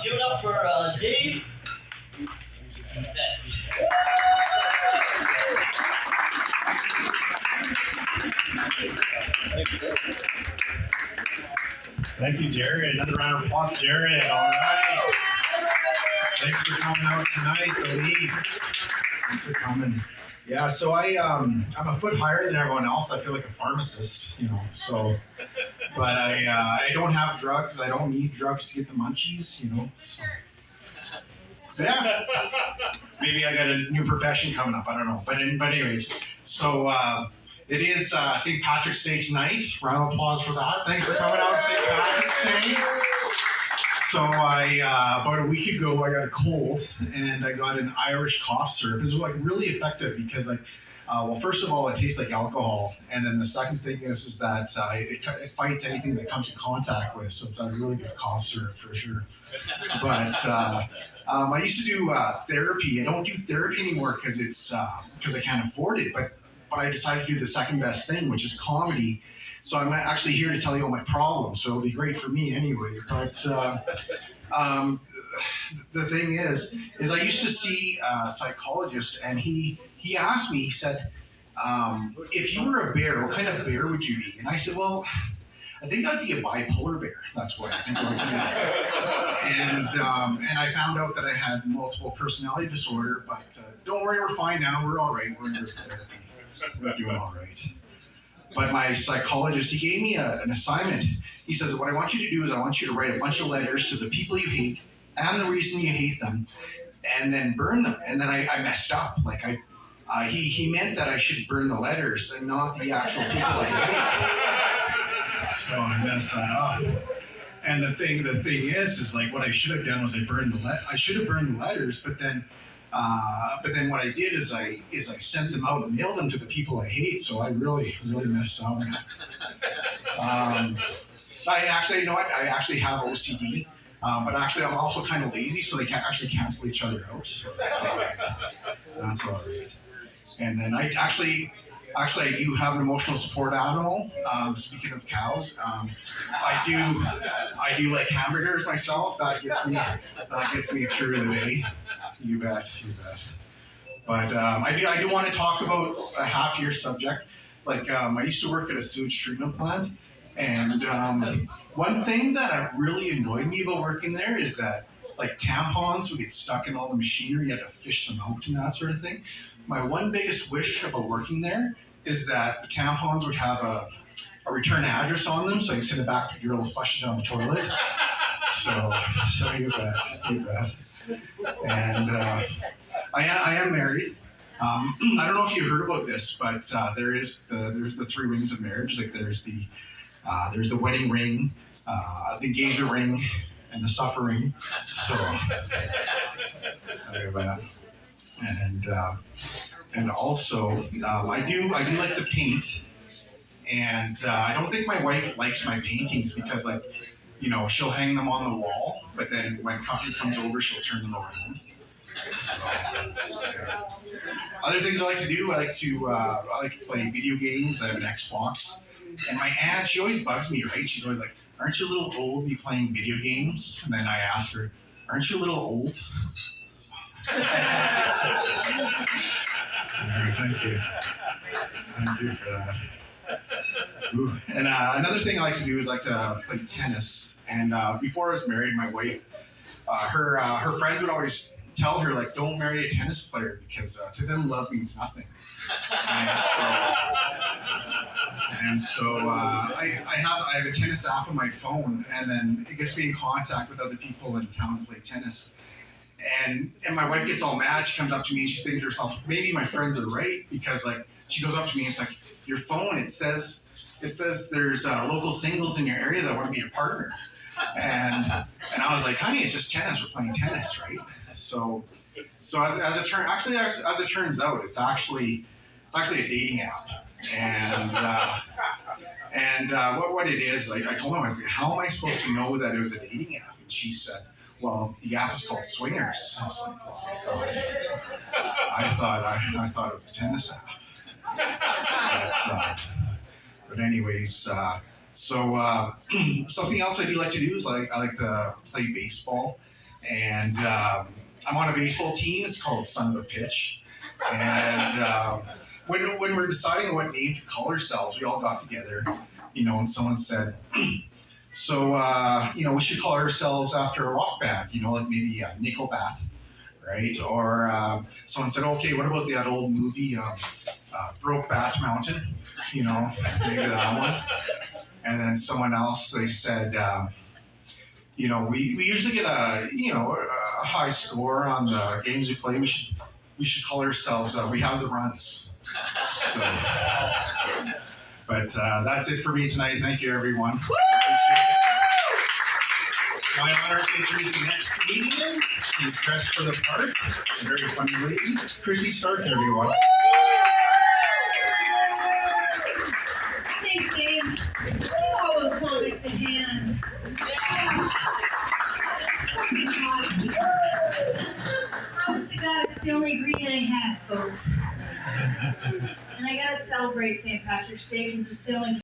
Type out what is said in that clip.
Give it up for Dave. Set. Thank you, Jared. Another round of applause, Jared. All right. Thanks for coming out tonight, the lead. Thanks for coming. Yeah, so I'm a foot higher than everyone else. I feel like a pharmacist, So, but I don't have drugs. I don't need drugs to get the munchies, So. Yeah. Maybe I got a new profession coming up. I don't know. But anyways, so it is St. Patrick's Day tonight. Round of applause for that. Thanks for coming out St. Patrick's Day. So about a week ago, I got a cold and I got an Irish cough syrup. It was like really effective because well, first of all, it tastes like alcohol, and then the second thing is that it fights anything that comes in contact with. So it's a really good cough syrup for sure. But I used to do therapy. I don't do therapy anymore because I can't afford it. But I decided to do the second best thing, which is comedy. So I'm actually here to tell you all my problems. So it'll be great for me anyway. But the thing is I used to see a psychologist, and he asked me. He said, if you were a bear, what kind of bear would you be? And I said, well, I think I'd be a bipolar bear. That's what I think I would be. And I found out that I had multiple personality disorder, but don't worry, we're fine now. We're all right. We're in therapy. We're doing all right. But my psychologist, he gave me an assignment. He says, what I want you to do is I want you to write a bunch of letters to the people you hate and the reason you hate them, and then burn them. And then I messed up. He meant that I should burn the letters and not the actual people I hate. So I messed that up. And the thing is like what I should have done was I should have burned the letters, but then what I did is I sent them out and mailed them to the people I hate. So I really messed up. I actually have OCD, but actually I'm also kind of lazy, so they can't actually cancel each other out. So that's all right. That's all right. And then I do have an emotional support animal. Speaking of cows, I do like hamburgers myself. That gets me through the day. You bet. But I do want to talk about a happier subject. I used to work at a sewage treatment plant, and one thing that really annoyed me about working there is that tampons would get stuck in all the machinery. You had to fish them out and that sort of thing. My one biggest wish about working there is that the tampons would have a return address on them, so I can send it back to the girl and flush it down the toilet. So you bet. And I am married. I don't know if you heard about this, but there's the three rings of marriage. There's the wedding ring, the engagement ring, and the suffering. So and also I do like to paint, and I don't think my wife likes my paintings because she'll hang them on the wall, but then when company comes over, she'll turn them around. So. Other things I like to do, I like to play video games. I have an Xbox, and my aunt, she always bugs me, right? She's always like, "Aren't you a little old to be playing video games?" And then I ask her, "Aren't you a little old?" Thank you for that. Ooh. And another thing I like to do is to play tennis. And before I was married, my wife, her friends would always tell her don't marry a tennis player because to them love means nothing. And so I have a tennis app on my phone, and then it gets me in contact with other people in town to play tennis. And my wife gets all mad. She comes up to me and she's thinking to herself, maybe my friends are right, because she goes up to me and it's like, your phone, it says there's local singles in your area that want to be your partner. And I was like, honey, it's just tennis. We're playing tennis, right? So as it turns out, it's actually a dating app. And what it is, I told her, I was like, how am I supposed to know that it was a dating app? And she said, well, the app is called Swingers. I was like, oh my God. I thought it was a tennis app. But anyways, something else I do like to do is I like to play baseball. and I'm on a baseball team. It's called Son of a Pitch. And when we're deciding what name to call ourselves, we all got together, and someone said, so, we should call ourselves after a rock band, like maybe Nickelback, right? Or someone said, okay, what about that old movie, Brokeback Mountain? Maybe that one. And then someone else, they said, we usually get a high score on the games we play. We should call ourselves We Have the Runs. So, but that's it for me tonight. Thank you, everyone. My honor to introduce the next comedian. He's dressed for the part. A very funny lady. Chrissy Stark, everyone. Thanks, Dave. Take all those comics in hand. Honest to God, it's the only ingredient I had, folks. And I gotta celebrate St. Patrick's Day because it's the only